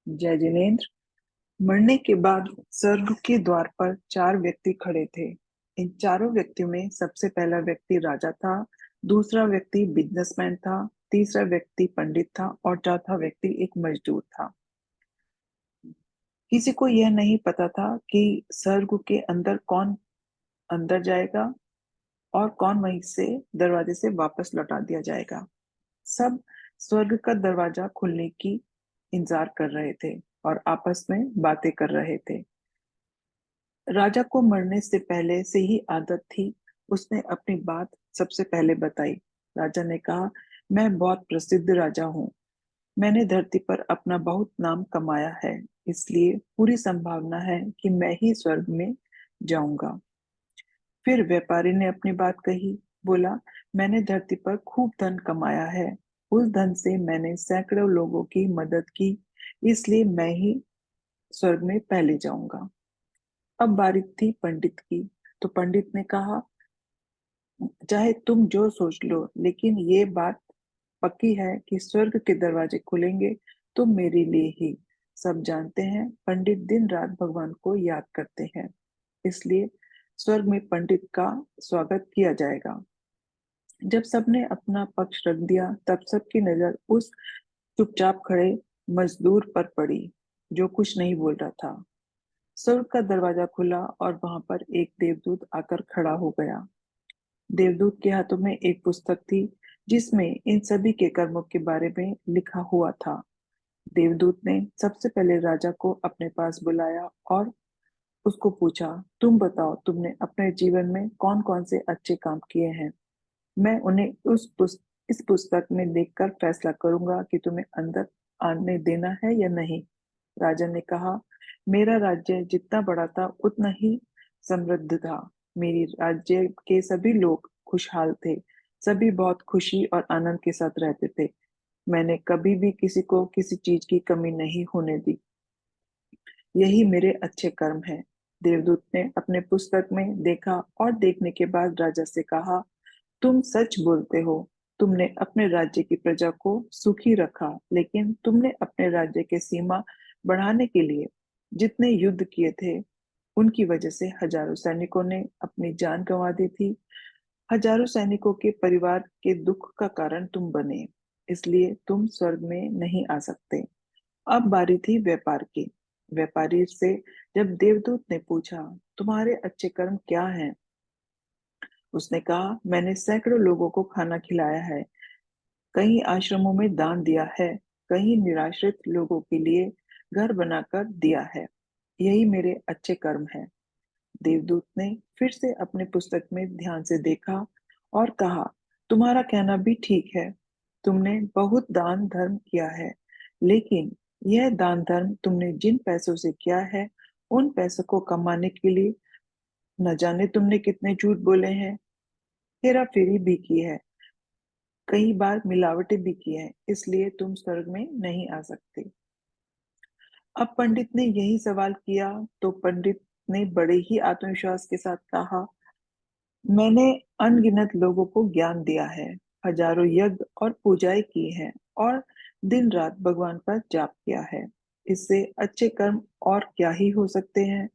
जय जिनेन्द्र। मरने के बाद स्वर्ग के द्वार पर चार व्यक्ति खड़े थे। इन चारों व्यक्तियों में सबसे पहला व्यक्ति राजा था, दूसरा व्यक्ति बिजनेसमैन था, तीसरा व्यक्ति पंडित था और चौथा व्यक्ति एक मजदूर था। किसी को यह नहीं पता था कि स्वर्ग के अंदर कौन अंदर जाएगा और कौन वहीं से दरवाजे से वापस लौटा दिया जाएगा। सब स्वर्ग का दरवाजा खुलने की इंतजार कर रहे थे और आपस में बातें कर रहे थे। राजा को मरने से पहले से ही आदत थी। उसने अपनी बात सबसे पहले बताई। राजा ने कहा, मैं बहुत प्रसिद्ध राजा हूँ। मैंने धरती पर अपना बहुत नाम कमाया है, इसलिए पूरी संभावना है कि मैं ही स्वर्ग में जाऊंगा। फिर व्यापारी ने अपनी बात कही। बोला, मैंने धरती पर खूब धन कमाया है। उस धन से मैंने सैकड़ों लोगों की मदद की, इसलिए मैं ही स्वर्ग में पहले जाऊंगा। अब बारी थी पंडित की। तो पंडित ने कहा, चाहे तुम जो सोच लो, लेकिन ये बात पक्की है कि स्वर्ग के दरवाजे खुलेंगे तो मेरे लिए ही। सब जानते हैं, पंडित दिन रात भगवान को याद करते हैं, इसलिए स्वर्ग में पंडित का स्वागत किया जाएगा। जब सबने अपना पक्ष रख दिया, तब सबकी नजर उस चुपचाप खड़े मजदूर पर पड़ी, जो कुछ नहीं बोल रहा था। स्वर्ग का दरवाजा खुला और वहां पर एक देवदूत आकर खड़ा हो गया। देवदूत के हाथों में एक पुस्तक थी, जिसमें इन सभी के कर्मों के बारे में लिखा हुआ था। देवदूत ने सबसे पहले राजा को अपने पास बुलाया और उसको पूछा, तुम बताओ, तुमने अपने जीवन में कौन कौन से अच्छे काम किए हैं। मैं उन्हें इस पुस्तक में देखकर फैसला करूंगा कि तुम्हें अंदर आने देना है या नहीं। राजा ने कहा, मेरा राज्य जितना बड़ा था उतना ही समृद्ध था। मेरी राज्य के सभी लोग खुशहाल थे। सभी बहुत खुशी और आनंद के साथ रहते थे। मैंने कभी भी किसी को किसी चीज की कमी नहीं होने दी। यही मेरे अच्छे कर्म हैं। देवदूत ने अपने पुस्तक में देखा और देखने के बाद राजा से कहा, तुम सच बोलते हो। तुमने अपने राज्य की प्रजा को सुखी रखा, लेकिन तुमने अपने राज्य के सीमा बढ़ाने के लिए जितने युद्ध किए थे, उनकी वजह से हजारों सैनिकों ने अपनी जान गंवा दी थी। हजारों सैनिकों के परिवार के दुख का कारण तुम बने, इसलिए तुम स्वर्ग में नहीं आ सकते। अब बारी थी व्यापार की। व्यापारी से जब देवदूत ने पूछा, तुम्हारे अच्छे कर्म क्या हैं, उसने कहा, मैंने सैकड़ों लोगों को खाना खिलाया है, कई आश्रमों में दान दिया है, कई निराश्रित लोगों के लिए घर बनाकर दिया है। यही मेरे अच्छे कर्म हैं। देवदूत ने फिर से अपने पुस्तक में ध्यान से देखा और कहा, तुम्हारा कहना भी ठीक है। तुमने बहुत दान धर्म किया है, लेकिन यह दान धर्म तुमने जिन पैसों से किया है, उन पैसों को कमाने के लिए न जाने तुमने कितने झूठ बोले हैं, हेरा फेरी भी की है, कई बार मिलावटें भी की हैं, इसलिए तुम स्वर्ग में नहीं आ सकते। अब पंडित ने यही सवाल किया। तो पंडित ने बड़े ही आत्मविश्वास के साथ कहा, मैंने अनगिनत लोगों को ज्ञान दिया है, हजारों यज्ञ और पूजाएं की हैं और दिन रात भगवान का जाप किया है। इससे अच्छे कर्म और क्या ही हो सकते हैं।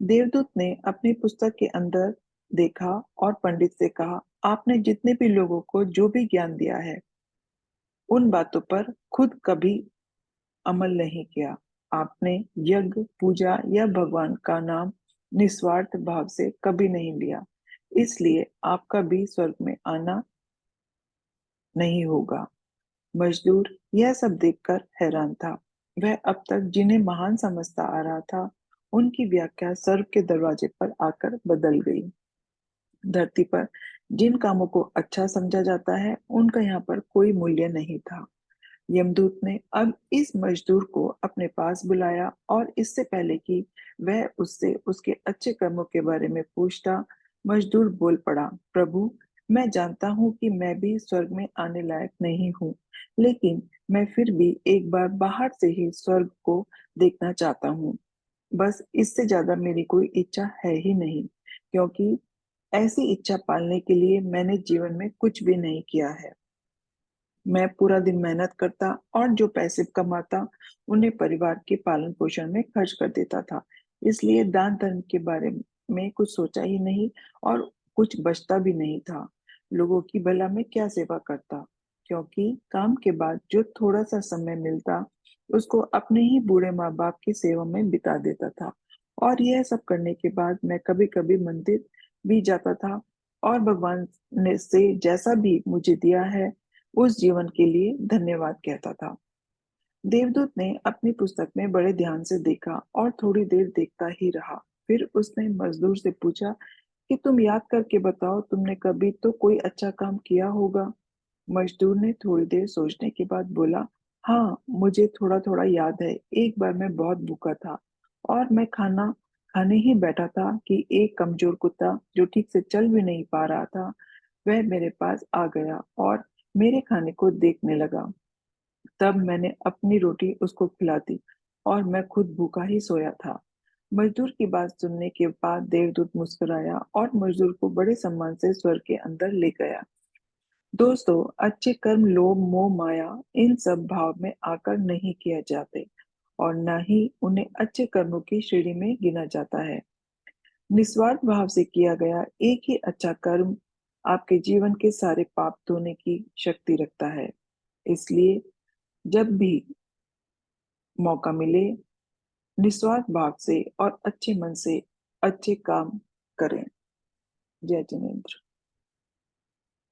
देवदूत ने अपनी पुस्तक के अंदर देखा और पंडित से कहा, आपने जितने भी लोगों को जो भी ज्ञान दिया है, उन बातों पर खुद कभी अमल नहीं किया। आपने यज्ञ, पूजा या भगवान का नाम निस्वार्थ भाव से कभी नहीं लिया, इसलिए आपका भी स्वर्ग में आना नहीं होगा। मजदूर यह सब देखकर हैरान था। वह अब तक जिन्हें महान समझता आ रहा था, उनकी व्याख्या स्वर्ग के दरवाजे पर आकर बदल गई। धरती पर जिन कामों को अच्छा समझा जाता है, उनका यहाँ पर कोई मूल्य नहीं था। यमदूत ने अब इस मजदूर को अपने पास बुलाया और इससे पहले कि वह उससे उसके अच्छे कर्मों के बारे में पूछता, मजदूर बोल पड़ा, प्रभु, मैं जानता हूँ कि मैं भी स्वर्ग में आने लायक नहीं हूँ, लेकिन मैं फिर भी एक बार बाहर से ही स्वर्ग को देखना चाहता हूँ। बस इससे ज्यादा मेरी कोई इच्छा है ही नहीं, क्योंकि ऐसी इच्छा पालने के लिए मैंने जीवन में कुछ भी नहीं किया है। मैं पूरा दिन मेहनत करता और जो पैसे कमाता उन्हें परिवार के पालन पोषण में खर्च कर देता था। इसलिए दान धर्म के बारे में कुछ सोचा ही नहीं और कुछ बचता भी नहीं था। लोगों की भला मैं क्या सेवा करता, क्योंकि काम के बाद जो थोड़ा सा समय मिलता उसको अपने ही बूढ़े माँ बाप की सेवा में बिता देता था। और यह सब करने के बाद मैं कभी कभी मंदिर भी जाता था और भगवान ने से जैसा भी मुझे दिया है उस जीवन के लिए धन्यवाद कहता था। देवदूत ने अपनी पुस्तक में बड़े ध्यान से देखा और थोड़ी देर देखता ही रहा। फिर उसने मजदूर से पूछा कि तुम याद करके बताओ, तुमने कभी तो कोई अच्छा काम किया होगा। मजदूर ने थोड़ी देर सोचने के बाद बोला, हाँ, मुझे थोड़ा थोड़ा याद है। एक बार मैं बहुत भूखा था और मैं खाना खाने ही बैठा था कि एक कमजोर कुत्ता जो ठीक से चल भी नहीं पा रहा था, वह मेरे पास आ गया और मेरे खाने को देखने लगा। तब मैंने अपनी रोटी उसको खिला दी और मैं खुद भूखा ही सोया था। मजदूर की बात सुनने के बाद देवदूत मुस्कुराया और मजदूर को बड़े सम्मान से स्वर्ग के अंदर ले गया। दोस्तों, अच्छे कर्म लोभ मोह माया इन सब भाव में आकर नहीं किए जाते और न ही उन्हें अच्छे कर्मों की श्रेणी में गिना जाता है। निस्वार्थ भाव से किया गया एक ही अच्छा कर्म आपके जीवन के सारे पाप धोने की शक्ति रखता है। इसलिए जब भी मौका मिले, निस्वार्थ भाव से और अच्छे मन से अच्छे काम करें। जय जिनेन्द्र।